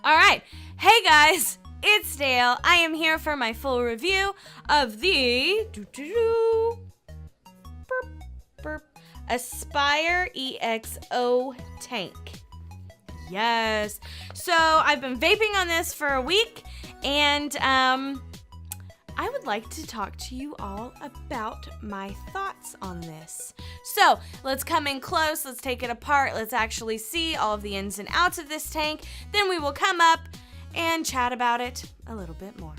All right. Hey guys, it's Dale. I am here for my full review of the Aspire EXO Tank. Yes. So I've been vaping on this for a week, and I would like to talk to you all about my thoughts on this. So let's come in close, let's take it apart, let's actually see all of the ins and outs of this tank. Then we will come up and chat about it a little bit more.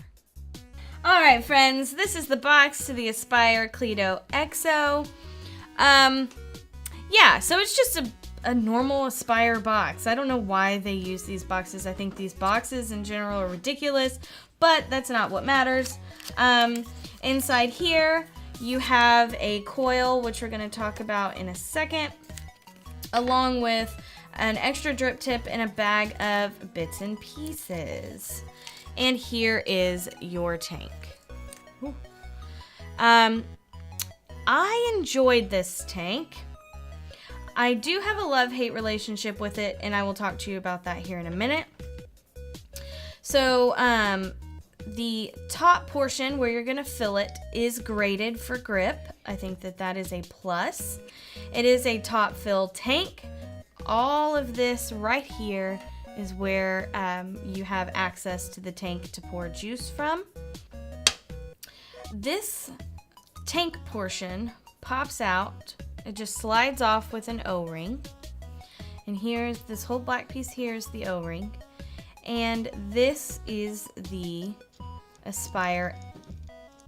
All right, friends, this is the box to the Aspire Cleito EXO. Yeah, so it's just a normal Aspire box. I don't know why they use these boxes. I think these boxes in general are ridiculous, but that's not what matters. Inside here, you have a coil, which we're going to talk about in a second, along with an extra drip tip and a bag of bits and pieces. And here is your tank. I enjoyed this tank. I do have a love-hate relationship with it, and I will talk to you about that here in a minute. So, the top portion where you're going to fill it is graded for grip. I think that is a plus. It is a top fill tank. All of this right here is where you have access to the tank to pour juice from. This tank portion pops out. It just slides off with an O-ring. And here's this whole black piece here is the O-ring. And this is the Aspire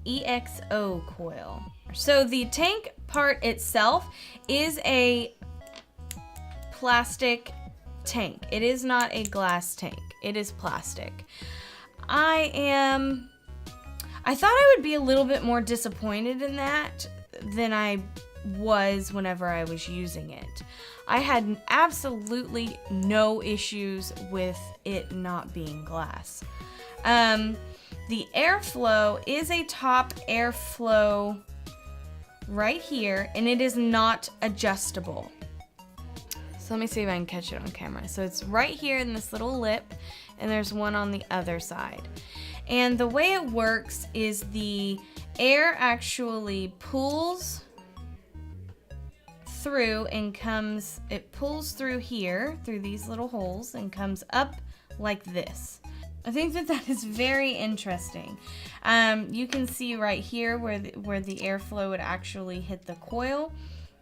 EXO coil. So the tank part itself is a plastic tank. It is not a glass tank. It is plastic. I thought I would be a little bit more disappointed in that than I was whenever I was using it. I had absolutely no issues with it not being glass. The airflow is a top airflow right here, and it is not adjustable. So let me see if I can catch it on camera. So it's right here in this little lip, and there's one on the other side. And the way it works is the air actually pulls through and it pulls through here, through these little holes, and comes up like this. I think that is very interesting. You can see right here where the airflow would actually hit the coil.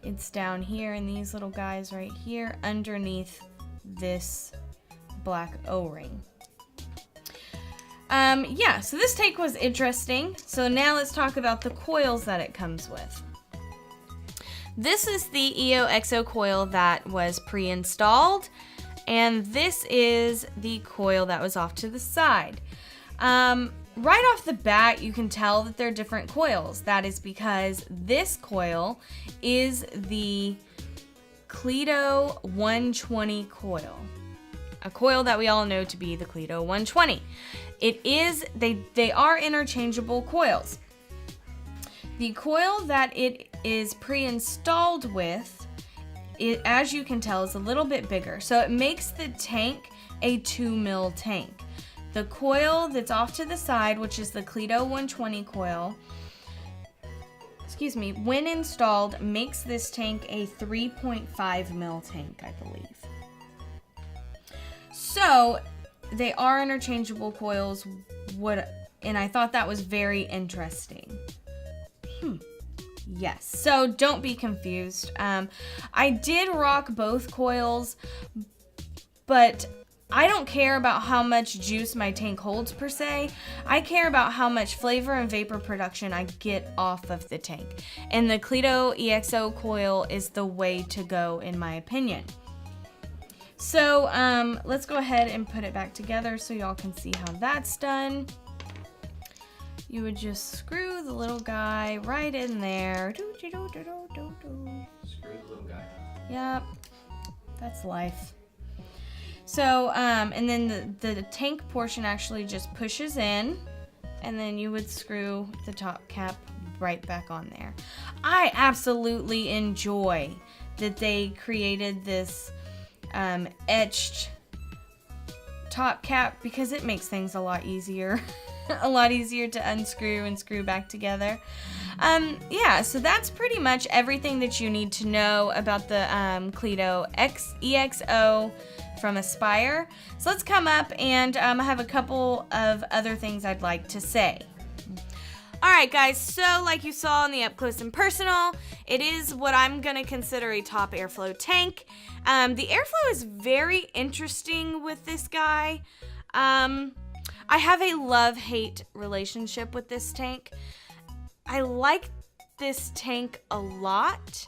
It's down here in these little guys right here underneath this black O-ring. Yeah, so this tank was interesting. So now let's talk about the coils that it comes with. This is the EXO coil that was pre-installed, and this is the coil that was off to the side. Right off the bat, you can tell that they're different coils. That is because this coil is the Cleito 120 coil, a coil that we all know to be the Cleito 120. They are interchangeable coils. The coil that it is pre-installed with, as you can tell, is a little bit bigger. So it makes the tank a 2 mil tank. The coil that's off to the side, which is the Cleito 120 coil, when installed, makes this tank a 3.5 mil tank, I believe. So they are interchangeable coils, and I thought that was very interesting. Yes, so don't be confused. I did rock both coils, but I don't care about how much juice my tank holds per se. I care about how much flavor and vapor production I get off of the tank. And the Cleito EXO coil is the way to go, in my opinion. So let's go ahead and put it back together so y'all can see how that's done. You would just screw the little guy right in there. Screw the little guy. Yep, that's life. So, and then the tank portion actually just pushes in, and then you would screw the top cap right back on there. I absolutely enjoy that they created this etched top cap because it makes things a lot easier. A lot easier to unscrew and screw back together. Yeah, so that's pretty much everything that you need to know about the Cleito EXO from Aspire. So let's come up and I have a couple of other things I'd like to say. Alright guys, so like you saw in the up close and personal, it is what I'm going to consider a top airflow tank. The airflow is very interesting with this guy. I have a love-hate relationship with this tank. I like this tank a lot,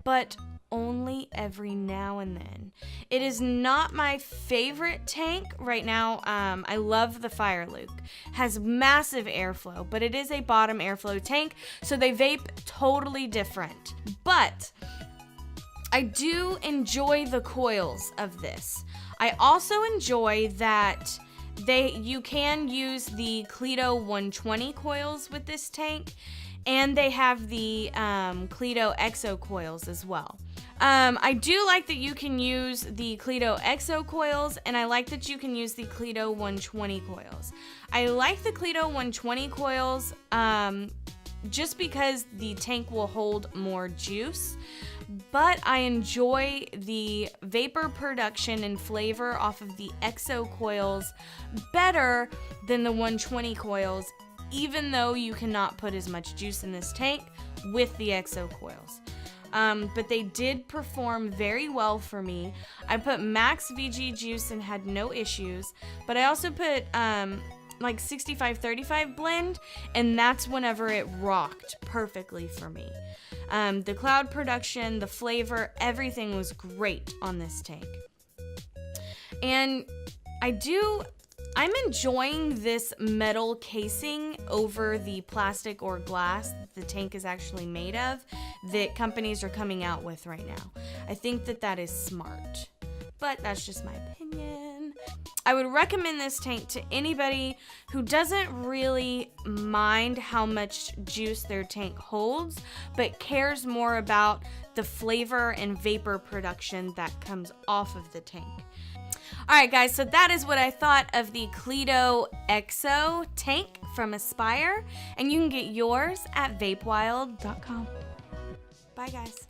but only every now and then. It is not my favorite tank right now. I love the Fire Luke. Has massive airflow, but it is a bottom airflow tank, so they vape totally different. But I do enjoy the coils of this. I also enjoy that you can use the Cleito 120 coils with this tank, and they have the Cleito EXO coils as well. I do like that you can use the Cleito EXO coils, and I like that you can use the Cleito 120 coils. I like the Cleito 120 coils just because the tank will hold more juice, but I enjoy the vapor production and flavor off of the EXO coils better than the 120 coils, even though you cannot put as much juice in this tank with the EXO coils. But they did perform very well for me. I put max VG juice and had no issues, but I also put like 65-35 blend, and that's whenever it rocked perfectly for me. The cloud production, the flavor, everything was great on this tank. And I'm enjoying this metal casing over the plastic or glass that the tank is actually made of that companies are coming out with right now. I think that is smart, but that's just my opinion. I would recommend this tank to anybody who doesn't really mind how much juice their tank holds, but cares more about the flavor and vapor production that comes off of the tank. Alright guys, so that is what I thought of the Cleito EXO tank from Aspire, and you can get yours at VapeWild.com. Bye guys.